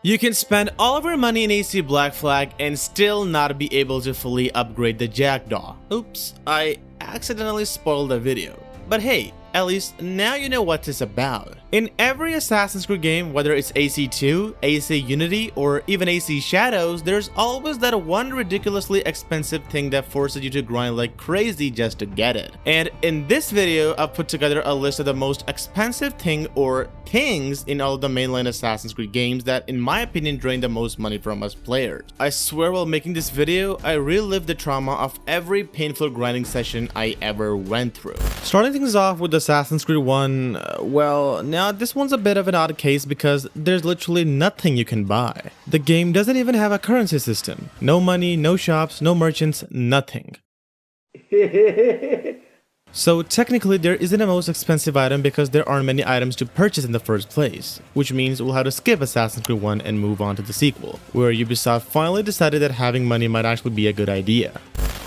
You can spend all of your money in AC Black Flag and still not be able to fully upgrade the Jackdaw. Oops, I accidentally spoiled the video. But hey, at least now you know what it's about. In every Assassin's Creed game, whether it's AC2, AC Unity, or even AC Shadows, there's always that one ridiculously expensive thing that forces you to grind like crazy just to get it. And in this video, I've put together a list of the most expensive thing or things in all of the mainline Assassin's Creed games that, in my opinion, drain the most money from us players. I swear while making this video, I relived the trauma of every painful grinding session I ever went through. Starting things off with Assassin's Creed 1, well, now this one's a bit of an odd case because there's literally nothing you can buy. The game doesn't even have a currency system. No money, no shops, no merchants, nothing. So technically there isn't a most expensive item because there aren't many items to purchase in the first place, which means we'll have to skip Assassin's Creed 1 and move on to the sequel, where Ubisoft finally decided that having money might actually be a good idea.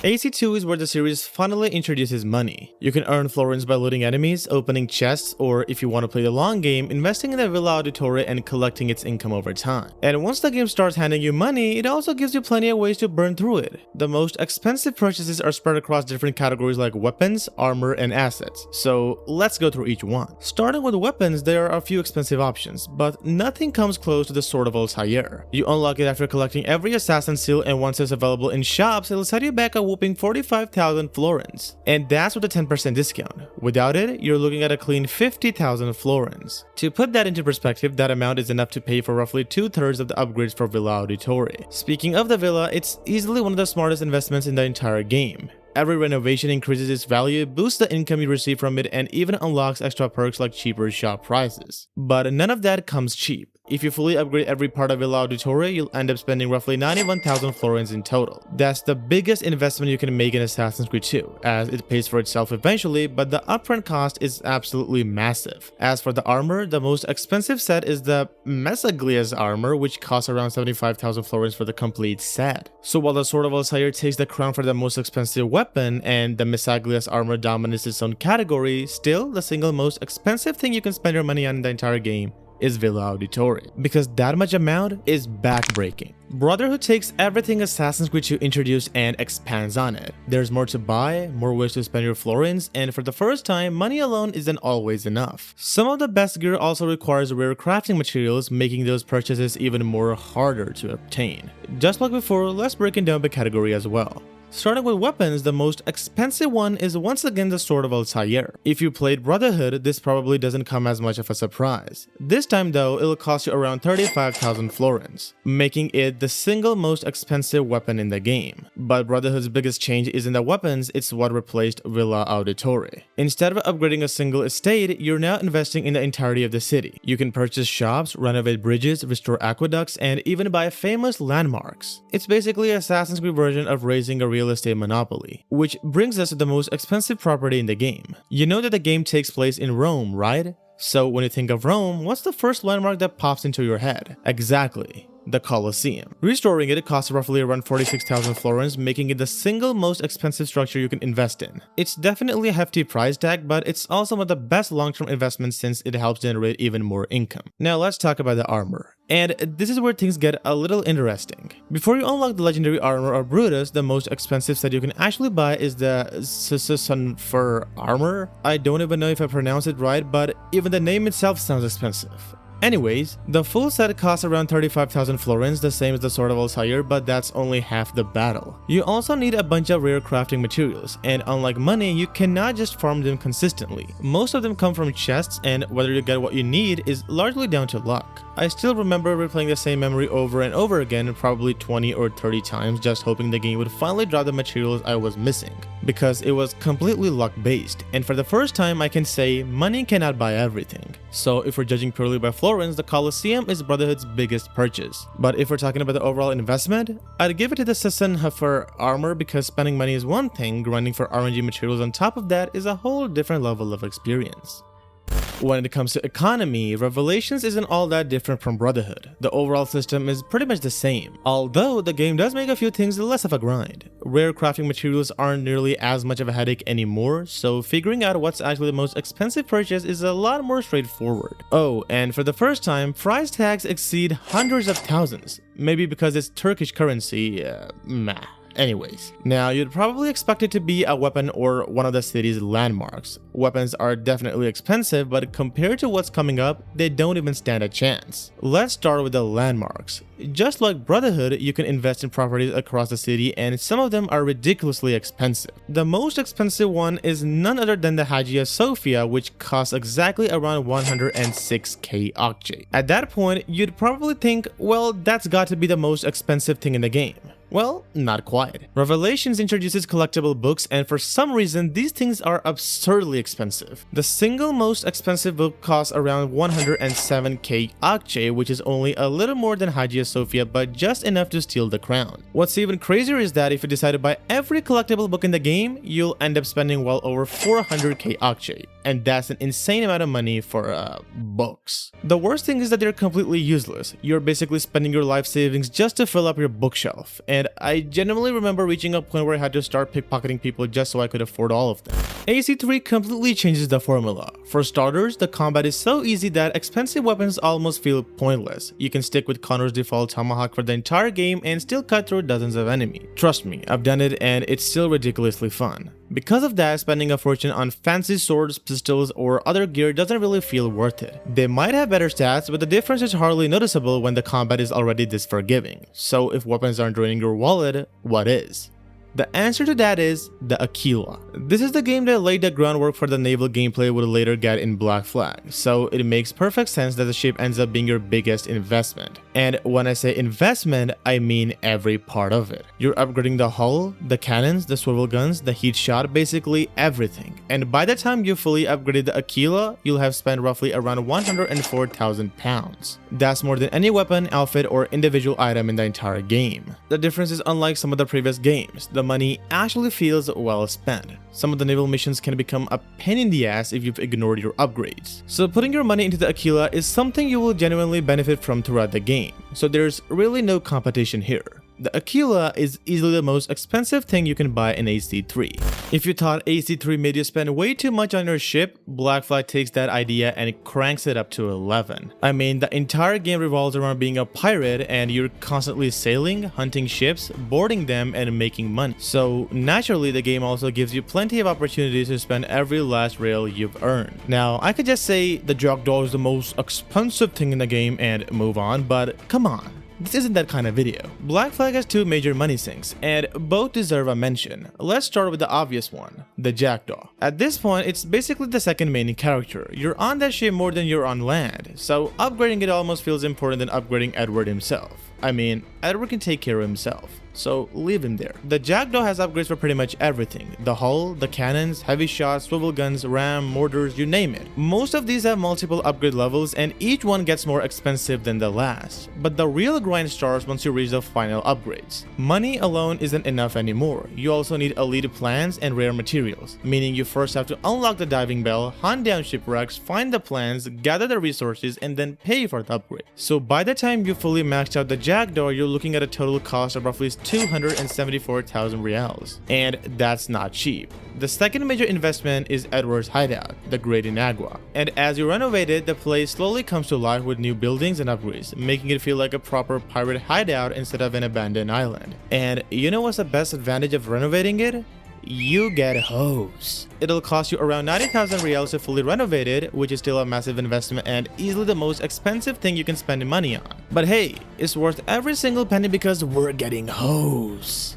AC2 is where the series finally introduces money. You can earn florins by looting enemies, opening chests, or if you want to play the long game, investing in the Villa Auditore and collecting its income over time. And once the game starts handing you money, it also gives you plenty of ways to burn through it. The most expensive purchases are spread across different categories like weapons, armor, and assets. So let's go through each one. Starting with weapons, there are a few expensive options, but nothing comes close to the Sword of Altair. You unlock it after collecting every assassin seal, and once it's available in shops, it'll set you back a whooping 45,000 florins. And that's with a 10% discount. Without it, you're looking at a clean 50,000 florins. To put that into perspective, that amount is enough to pay for roughly 2/3 of the upgrades for Villa Auditore. Speaking of the villa, it's easily one of the smartest investments in the entire game. Every renovation increases its value, boosts the income you receive from it, and even unlocks extra perks like cheaper shop prices. But none of that comes cheap. If you fully upgrade every part of Villa Auditore, you'll end up spending roughly 91,000 florins in total. That's the biggest investment you can make in Assassin's Creed 2, as it pays for itself eventually, but the upfront cost is absolutely massive. As for the armor, the most expensive set is the Messaglia's armor, which costs around 75,000 florins for the complete set. So while the Sword of Altair takes the crown for the most expensive weapon, and the Messaglia's armor dominates its own category, still the single most expensive thing you can spend your money on in the entire game is Villa Auditore, because that much amount is backbreaking. Brotherhood takes everything Assassin's Creed 2 introduced and expands on it. There's more to buy, more ways to spend your florins, and for the first time, money alone isn't always enough. Some of the best gear also requires rare crafting materials, making those purchases even more harder to obtain. Just like before, let's break it down by category as well. Starting with weapons, the most expensive one is once again the Sword of Altair. If you played Brotherhood, this probably doesn't come as much of a surprise. This time though, it'll cost you around 35,000 florins, making it the single most expensive weapon in the game. But Brotherhood's biggest change isn't the weapons, it's what replaced Villa Auditore. Instead of upgrading a single estate, you're now investing in the entirety of the city. You can purchase shops, renovate bridges, restore aqueducts, and even buy famous landmarks. It's basically Assassin's Creed version of raising a real estate monopoly, which brings us to the most expensive property in the game. You know that the game takes place in Rome, right? So when you think of Rome, what's the first landmark that pops into your head? Exactly, the Colosseum. Restoring it costs roughly around 46,000 florins, making it the single most expensive structure you can invest in. It's definitely a hefty price tag, but it's also one of the best long-term investments since it helps generate even more income. Now let's talk about the armor. And this is where things get a little interesting. Before you unlock the legendary armor or Brutus, the most expensive set you can actually buy is the Sunfur armor. I don't even know if I pronounced it right, but even the name itself sounds expensive. Anyways, the full set costs around 35,000 florins, the same as the Sword of Altair, but that's only half the battle. You also need a bunch of rare crafting materials, and unlike money, you cannot just farm them consistently. Most of them come from chests, and whether you get what you need is largely down to luck. I still remember replaying the same memory over and over again, probably 20 or 30 times, just hoping the game would finally drop the materials I was missing, because it was completely luck-based, and for the first time I can say money cannot buy everything. So if we're judging purely by florins, the Colosseum is Brotherhood's biggest purchase. But if we're talking about the overall investment, I'd give it to the Sissenhofer armor because spending money is one thing, grinding for RNG materials on top of that is a whole different level of experience. When it comes to economy, Revelations isn't all that different from Brotherhood. The overall system is pretty much the same, although the game does make a few things less of a grind. Rare crafting materials aren't nearly as much of a headache anymore, so figuring out what's actually the most expensive purchase is a lot more straightforward. Oh, and for the first time, price tags exceed hundreds of thousands. Maybe because it's Turkish currency, meh. Anyways, now you'd probably expect it to be a weapon or one of the city's landmarks. Weapons are definitely expensive, but compared to what's coming up, they don't even stand a chance. Let's start with the landmarks. Just like Brotherhood, you can invest in properties across the city, and some of them are ridiculously expensive. The most expensive one is none other than the Hagia Sophia, which costs exactly around 106k Okje. At that point, you'd probably think, well, that's got to be the most expensive thing in the game. Well, not quite. Revelations introduces collectible books, and for some reason, these things are absurdly expensive. The single most expensive book costs around 107k Okje, which is only a little more than Hagia Sophia, but just enough to steal the crown. What's even crazier is that if you decide to buy every collectible book in the game, you'll end up spending well over 400k Okje, and that's an insane amount of money for, books. The worst thing is that they're completely useless. You're basically spending your life savings just to fill up your bookshelf, and I genuinely remember reaching a point where I had to start pickpocketing people just so I could afford all of them. AC3 completely changes the formula. For starters, the combat is so easy that expensive weapons almost feel pointless. You can stick with Connor's default tomahawk for the entire game and still cut through dozens of enemies. Trust me, I've done it and it's still ridiculously fun. Because of that, spending a fortune on fancy swords, pistols, or other gear doesn't really feel worth it. They might have better stats, but the difference is hardly noticeable when the combat is already this forgiving. So if weapons aren't draining your wallet, what is? The answer to that is the Aquila. This is the game that laid the groundwork for the naval gameplay we'll later get in Black Flag, so it makes perfect sense that the ship ends up being your biggest investment. And when I say investment, I mean every part of it. You're upgrading the hull, the cannons, the swivel guns, the heat shot, basically everything. And by the time you fully upgraded the Aquila, you'll have spent roughly around 104,000 pounds. That's more than any weapon, outfit, or individual item in the entire game. The difference is unlike some of the previous games. The money actually feels well spent. Some of the naval missions can become a pain in the ass if you've ignored your upgrades. So putting your money into the Aquila is something you will genuinely benefit from throughout the game. So there's really no competition here. The Aquila is easily the most expensive thing you can buy in AC3. If you thought AC3 made you spend way too much on your ship, Black Flag takes that idea and cranks it up to 11. I mean, the entire game revolves around being a pirate and you're constantly sailing, hunting ships, boarding them, and making money. So naturally, the game also gives you plenty of opportunities to spend every last rail you've earned. Now, I could just say the Jackdaw is the most expensive thing in the game and move on, but come on. This isn't that kind of video. Black Flag has two major money sinks, and both deserve a mention. Let's start with the obvious one, the Jackdaw. At this point, it's basically the second main character. You're on that ship more than you're on land, so upgrading it almost feels important than upgrading Edward himself. I mean, Edward can take care of himself, so leave him there. The Jackdaw has upgrades for pretty much everything. The hull, the cannons, heavy shots, swivel guns, ram, mortars, you name it. Most of these have multiple upgrade levels and each one gets more expensive than the last. But the real grind starts once you reach the final upgrades. Money alone isn't enough anymore. You also need elite plans and rare materials, meaning you first have to unlock the diving bell, hunt down shipwrecks, find the plans, gather the resources, and then pay for the upgrade. So by the time you fully maxed out the Jackdaw, you're looking at a total cost of roughly 274,000 reals, and that's not cheap. The second major investment is Edward's hideout, the Great Inagua, and as you renovate it, the place slowly comes to life with new buildings and upgrades, making it feel like a proper pirate hideout instead of an abandoned island. And you know what's the best advantage of renovating it? You get hoes. It'll cost you around 90,000 reals to fully renovate it, which is still a massive investment and easily the most expensive thing you can spend money on. But hey, it's worth every single penny because we're getting hoes.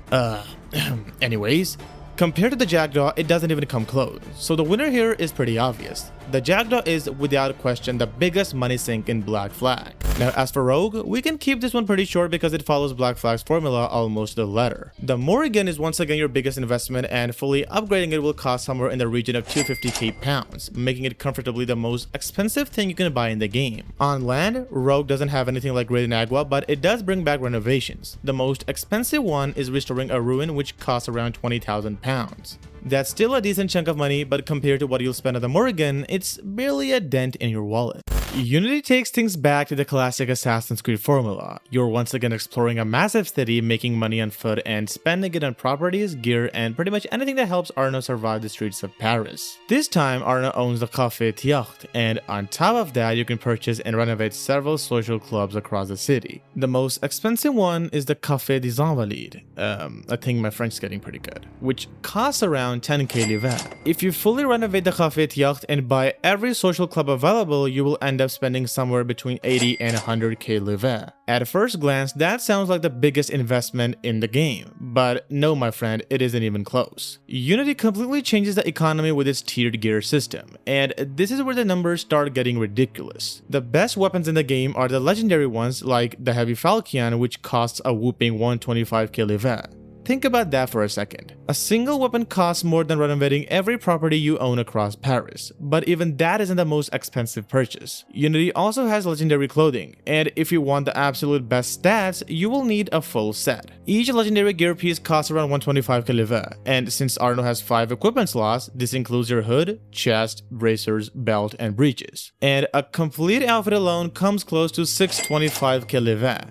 Anyways, compared to the Jackdaw, it doesn't even come close. So the winner here is pretty obvious. The Jackdaw is without question the biggest money sink in Black Flag. Now as for Rogue, we can keep this one pretty short because it follows Black Flag's formula almost to the letter. The Morrigan is once again your biggest investment and fully upgrading it will cost somewhere in the region of 250k pounds, making it comfortably the most expensive thing you can buy in the game. On land, Rogue doesn't have anything like Great Inagua, but it does bring back renovations. The most expensive one is restoring a ruin which costs around 20,000 pounds. That's still a decent chunk of money, but compared to what you'll spend at the Morgan, it's barely a dent in your wallet. Unity takes things back to the classic Assassin's Creed formula. You're once again exploring a massive city, making money on foot and spending it on properties, gear, and pretty much anything that helps Arno survive the streets of Paris. This time, Arno owns the Café Théâtre, and on top of that, you can purchase and renovate several social clubs across the city. The most expensive one is the Café des Invalides, I think my French is getting pretty good, which costs around 10k livres. If you fully renovate the Café Théâtre and buy every social club available, you will end up spending somewhere between 80 and 100k livres. At first glance, that sounds like the biggest investment in the game, but no my friend, it isn't even close. Unity completely changes the economy with its tiered gear system, and this is where the numbers start getting ridiculous. The best weapons in the game are the legendary ones like the Heavy Falchion, which costs a whooping 125k livres. Think about that for a second. A single weapon costs more than renovating every property you own across Paris, but even that isn't the most expensive purchase. Unity also has legendary clothing, and if you want the absolute best stats, you will need a full set. Each legendary gear piece costs around 125k livres, and since Arno has 5 equipment slots, this includes your hood, chest, bracers, belt, and breeches. And a complete outfit alone comes close to 625k livres.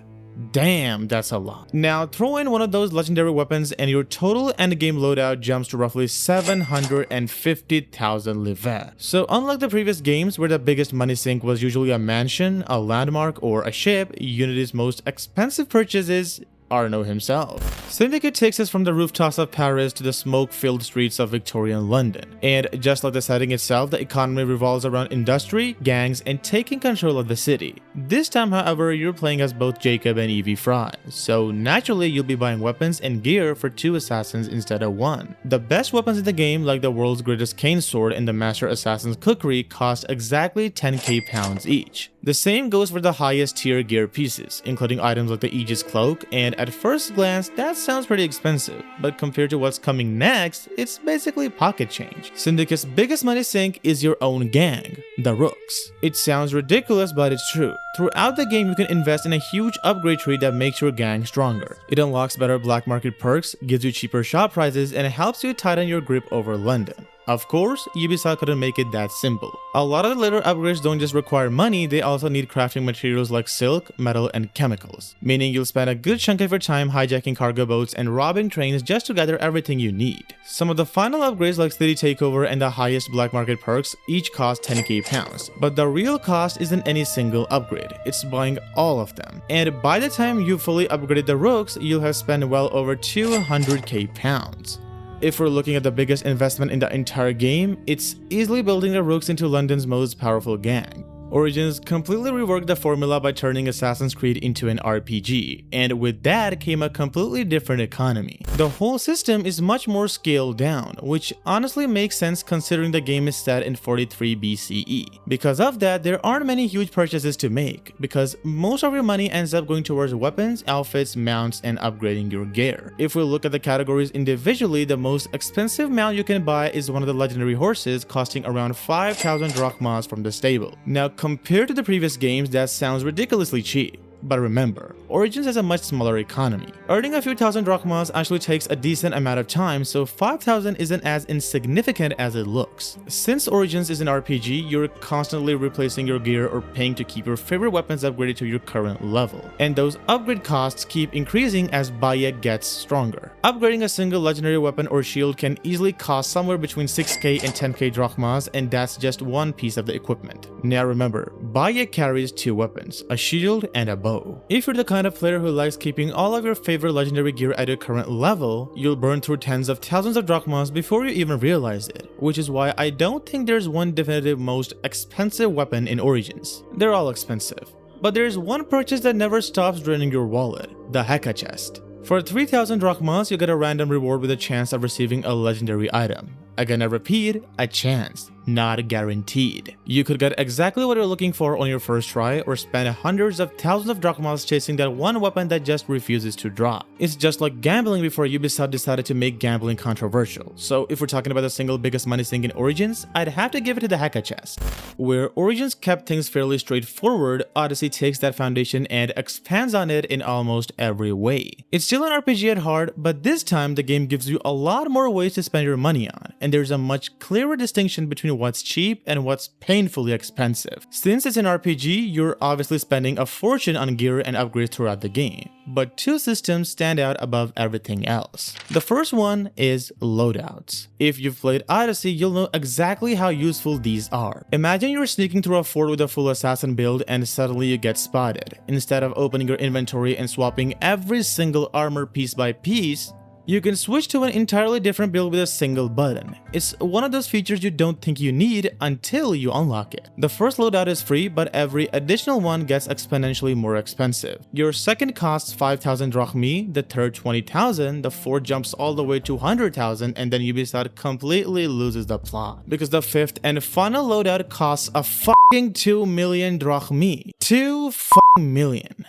Damn, that's a lot. Now throw in one of those legendary weapons and your total endgame loadout jumps to roughly 750,000 livres. So unlike the previous games where the biggest money sink was usually a mansion, a landmark, or a ship, Unity's most expensive purchase is Arno himself. Syndicate takes us from the rooftops of Paris to the smoke-filled streets of Victorian London. And just like the setting itself, the economy revolves around industry, gangs, and taking control of the city. This time, however, you're playing as both Jacob and Evie Fry, so naturally you'll be buying weapons and gear for 2 assassins instead of 1. The best weapons in the game, like the world's greatest cane sword and the Master Assassin's Kukri, cost exactly 10k pounds each. The same goes for the highest tier gear pieces, including items like the Aegis Cloak, and at first glance, that sounds pretty expensive, but compared to what's coming next, it's basically pocket change. Syndicate's biggest money sink is your own gang, the Rooks. It sounds ridiculous, but it's true. Throughout the game, you can invest in a huge upgrade tree that makes your gang stronger. It unlocks better black market perks, gives you cheaper shop prices, and helps you tighten your grip over London. Of course, Ubisoft couldn't make it that simple. A lot of the later upgrades don't just require money, they also need crafting materials like silk, metal, and chemicals, meaning you'll spend a good chunk of your time hijacking cargo boats and robbing trains just to gather everything you need. Some of the final upgrades like City Takeover and the highest black market perks each cost 10k pounds, but the real cost isn't any single upgrade, it's buying all of them. And by the time you fully upgraded the Rooks, you'll have spent well over 200k pounds. If we're looking at the biggest investment in the entire game, it's easily building the Rooks into London's most powerful gang. Origins completely reworked the formula by turning Assassin's Creed into an RPG, and with that came a completely different economy. The whole system is much more scaled down, which honestly makes sense considering the game is set in 43 BCE. Because of that, there aren't many huge purchases to make, because most of your money ends up going towards weapons, outfits, mounts, and upgrading your gear. If we look at the categories individually, the most expensive mount you can buy is one of the legendary horses, costing around 5,000 drachmas from the stable. Now, compared to the previous games, that sounds ridiculously cheap. But remember, Origins has a much smaller economy. Earning a few thousand drachmas actually takes a decent amount of time, so 5,000 isn't as insignificant as it looks. Since Origins is an RPG, you're constantly replacing your gear or paying to keep your favorite weapons upgraded to your current level. And those upgrade costs keep increasing as Bayek gets stronger. Upgrading a single legendary weapon or shield can easily cost somewhere between 6k and 10k drachmas, and that's just one piece of the equipment. Now remember, Bayek carries 2 weapons, a shield and a bow. If you're the kind of player who likes keeping all of your favorite legendary gear at your current level, you'll burn through tens of thousands of drachmas before you even realize it, which is why I don't think there's one definitive most expensive weapon in Origins. They're all expensive. But there's one purchase that never stops draining your wallet, the Heka chest. For 3,000 drachmas, you get a random reward with a chance of receiving a legendary item. Again, I repeat, a chance, not guaranteed. You could get exactly what you're looking for on your first try or spend hundreds of thousands of drachmas chasing that one weapon that just refuses to drop. It's just like gambling before Ubisoft decided to make gambling controversial. So if we're talking about the single biggest money sink in Origins, I'd have to give it to the Heka chest. Where Origins kept things fairly straightforward, Odyssey takes that foundation and expands on it in almost every way. It's still an RPG at heart, but this time the game gives you a lot more ways to spend your money on, and there's a much clearer distinction between what's cheap and what's painfully expensive. Since it's an RPG, you're obviously spending a fortune on gear and upgrades throughout the game, but two systems stand out above everything else. The first one is loadouts. If you've played Odyssey, you'll know exactly how useful these are. Imagine you're sneaking through a fort with a full assassin build and suddenly you get spotted. Instead of opening your inventory and swapping every single armor piece by piece, you can switch to an entirely different build with a single button. It's one of those features you don't think you need until you unlock it. The first loadout is free, but every additional one gets exponentially more expensive. Your second costs 5,000 drachmi, the third 20,000, the fourth jumps all the way to 100,000, and then Ubisoft completely loses the plot. Because the fifth and final loadout costs a fucking 2 million drachmi. 2 fucking million.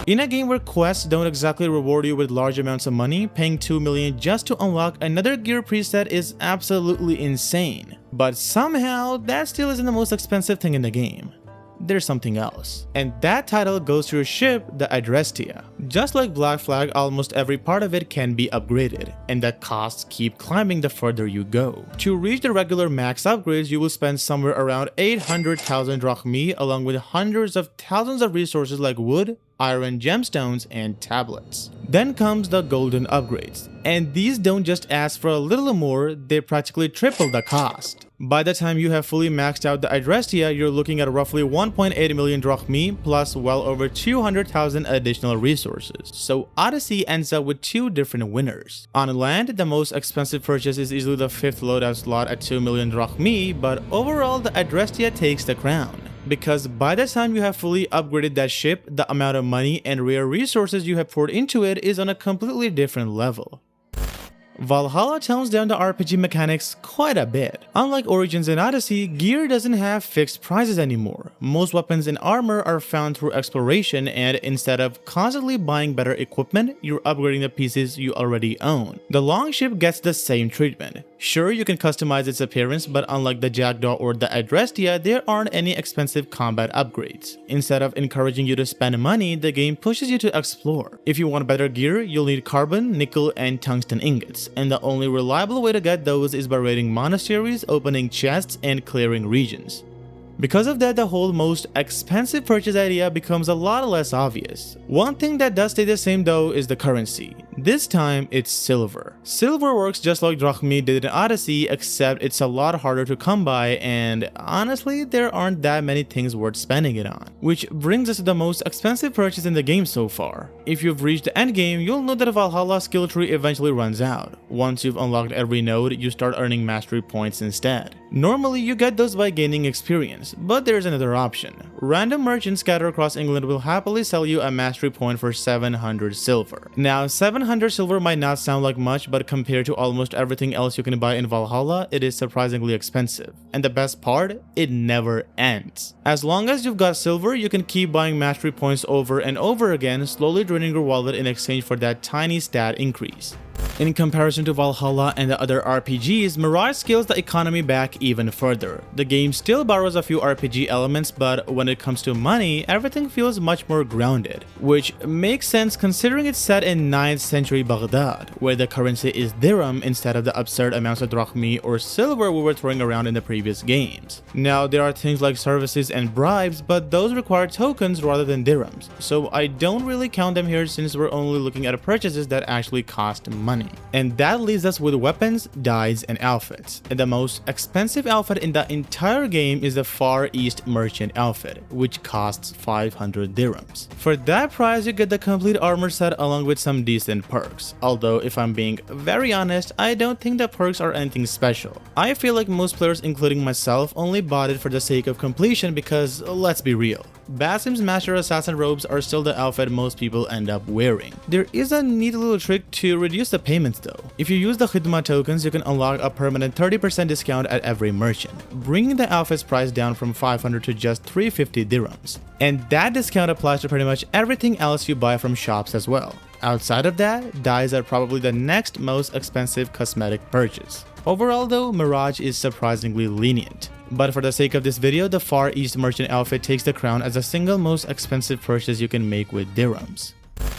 In a game where quests don't exactly reward you with large amounts of money, paying 2 million just to unlock another gear preset is absolutely insane. But somehow, that still isn't the most expensive thing in the game. There's something else. And that title goes to your ship, the Adrestia. Just like Black Flag, almost every part of it can be upgraded, and the costs keep climbing the further you go. To reach the regular max upgrades, you will spend somewhere around 800,000 drachmi along with hundreds of thousands of resources like wood, iron gemstones, and tablets. Then comes the golden upgrades, and these don't just ask for a little more, they practically triple the cost. By the time you have fully maxed out the Adrestia, you're looking at roughly 1.8 million drachmi plus well over 200,000 additional resources. So Odyssey ends up with two different winners. On land, the most expensive purchase is easily the fifth loadout slot at 2 million drachmi, but overall the Adrestia takes the crown. Because by the time you have fully upgraded that ship, the amount of money and rare resources you have poured into it is on a completely different level. Valhalla tones down the RPG mechanics quite a bit. Unlike Origins and Odyssey, gear doesn't have fixed prices anymore. Most weapons and armor are found through exploration, and instead of constantly buying better equipment, you're upgrading the pieces you already own. The longship gets the same treatment. Sure, you can customize its appearance, but unlike the Jackdaw or the Adrestia, there aren't any expensive combat upgrades. Instead of encouraging you to spend money, the game pushes you to explore. If you want better gear, you'll need carbon, nickel, and tungsten ingots, and the only reliable way to get those is by raiding monasteries, opening chests, and clearing regions. Because of that, the whole most expensive purchase idea becomes a lot less obvious. One thing that does stay the same though is the currency. This time, it's silver. Silver works just like drachmi did in Odyssey, except it's a lot harder to come by, and honestly, there aren't that many things worth spending it on. Which brings us to the most expensive purchase in the game so far. If you've reached the endgame, you'll know that Valhalla skill tree eventually runs out. Once you've unlocked every node, you start earning mastery points instead. Normally, you get those by gaining experience, but there's another option. Random merchants scattered across England will happily sell you a mastery point for 700 silver. Now, 700 silver might not sound like much, but compared to almost everything else you can buy in Valhalla, it is surprisingly expensive. And the best part, it never ends. As long as you've got silver, you can keep buying mastery points over and over again, slowly draining your wallet in exchange for that tiny stat increase. In comparison to Valhalla and the other RPGs, Mirage scales the economy back even further. The game still borrows a few RPG elements, but when it comes to money, everything feels much more grounded. Which makes sense considering it's set in 9th century Baghdad, where the currency is dirham instead of the absurd amounts of drachmi or silver we were throwing around in the previous games. Now, there are things like services and bribes, but those require tokens rather than dirhams, so I don't really count them here since we're only looking at purchases that actually cost money. And that leaves us with weapons, dyes, and outfits. And the most expensive outfit in the entire game is the Far East Merchant outfit, which costs 500 dirhams. For that price, you get the complete armor set along with some decent perks. Although, if I'm being very honest, I don't think the perks are anything special. I feel like most players, including myself, only bought it for the sake of completion because, let's be real, Basim's Master Assassin robes are still the outfit most people end up wearing. There is a neat little trick to reduce the payments though. If you use the Khidma tokens, you can unlock a permanent 30% discount at every merchant, bringing the outfit's price down from 500 to just 350 dirhams. And that discount applies to pretty much everything else you buy from shops as well. Outside of that, dyes are probably the next most expensive cosmetic purchase. Overall though, Mirage is surprisingly lenient. But for the sake of this video, the Far East merchant outfit takes the crown as the single most expensive purchase you can make with dirhams.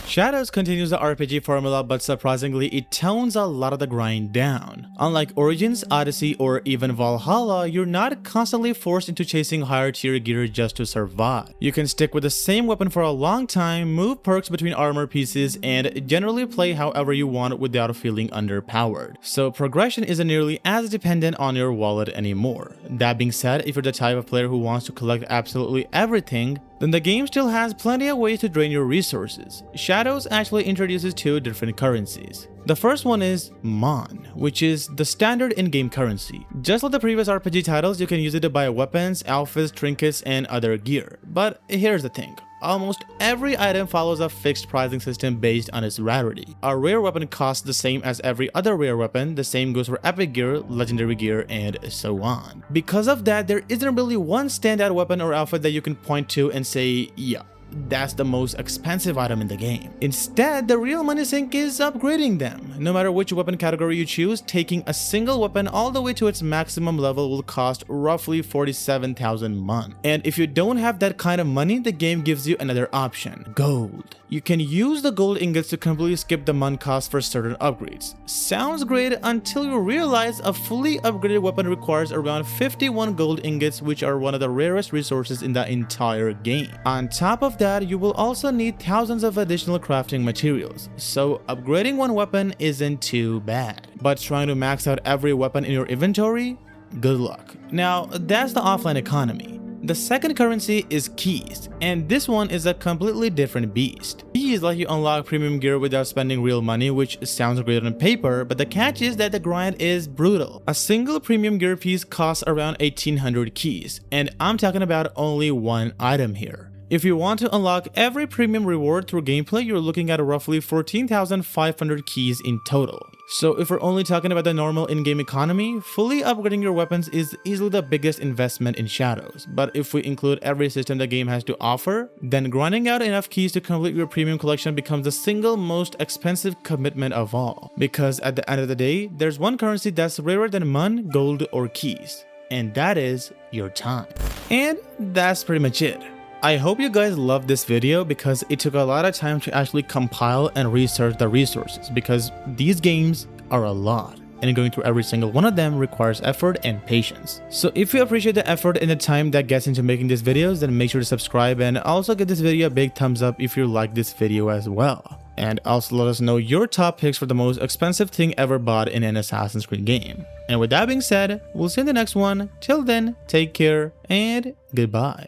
Shadows continues the RPG formula, but surprisingly it tones a lot of the grind down. Unlike Origins, Odyssey, or even Valhalla, you're not constantly forced into chasing higher tier gear just to survive. You can stick with the same weapon for a long time, move perks between armor pieces, and generally play however you want without feeling underpowered. So progression isn't nearly as dependent on your wallet anymore. That being said, if you're the type of player who wants to collect absolutely everything, then the game still has plenty of ways to drain your resources. Shadows actually introduces two different currencies. The first one is Mon, which is the standard in-game currency. Just like the previous RPG titles, you can use it to buy weapons, outfits, trinkets, and other gear. But here's the thing. Almost every item follows a fixed pricing system based on its rarity. A rare weapon costs the same as every other rare weapon, the same goes for epic gear, legendary gear, and so on. Because of that, there isn't really one standout weapon or outfit that you can point to and say, yeah, that's the most expensive item in the game. Instead, the real money sink is upgrading them. No matter which weapon category you choose, taking a single weapon all the way to its maximum level will cost roughly 47,000 mon. And if you don't have that kind of money, the game gives you another option: gold. You can use the gold ingots to completely skip the mon cost for certain upgrades. Sounds great until you realize a fully upgraded weapon requires around 51 gold ingots, which are one of the rarest resources in the entire game. On top of that, you will also need thousands of additional crafting materials, so upgrading one weapon isn't too bad. But trying to max out every weapon in your inventory? Good luck. Now, that's the offline economy. The second currency is keys, and this one is a completely different beast. Keys let you unlock premium gear without spending real money, which sounds great on paper, but the catch is that the grind is brutal. A single premium gear piece costs around 1800 keys, and I'm talking about only one item here. If you want to unlock every premium reward through gameplay, you're looking at roughly 14,500 keys in total. So if we're only talking about the normal in-game economy, fully upgrading your weapons is easily the biggest investment in Shadows. But if we include every system the game has to offer, then grinding out enough keys to complete your premium collection becomes the single most expensive commitment of all. Because at the end of the day, there's one currency that's rarer than mon, gold, or keys, and that is your time. And that's pretty much it. I hope you guys loved this video because it took a lot of time to actually compile and research the resources, because these games are a lot and going through every single one of them requires effort and patience. So if you appreciate the effort and the time that gets into making these videos, then make sure to subscribe and also give this video a big thumbs up if you like this video as well. And also let us know your top picks for the most expensive thing ever bought in an Assassin's Creed game. And with that being said, we'll see you in the next one. Till then, take care and goodbye.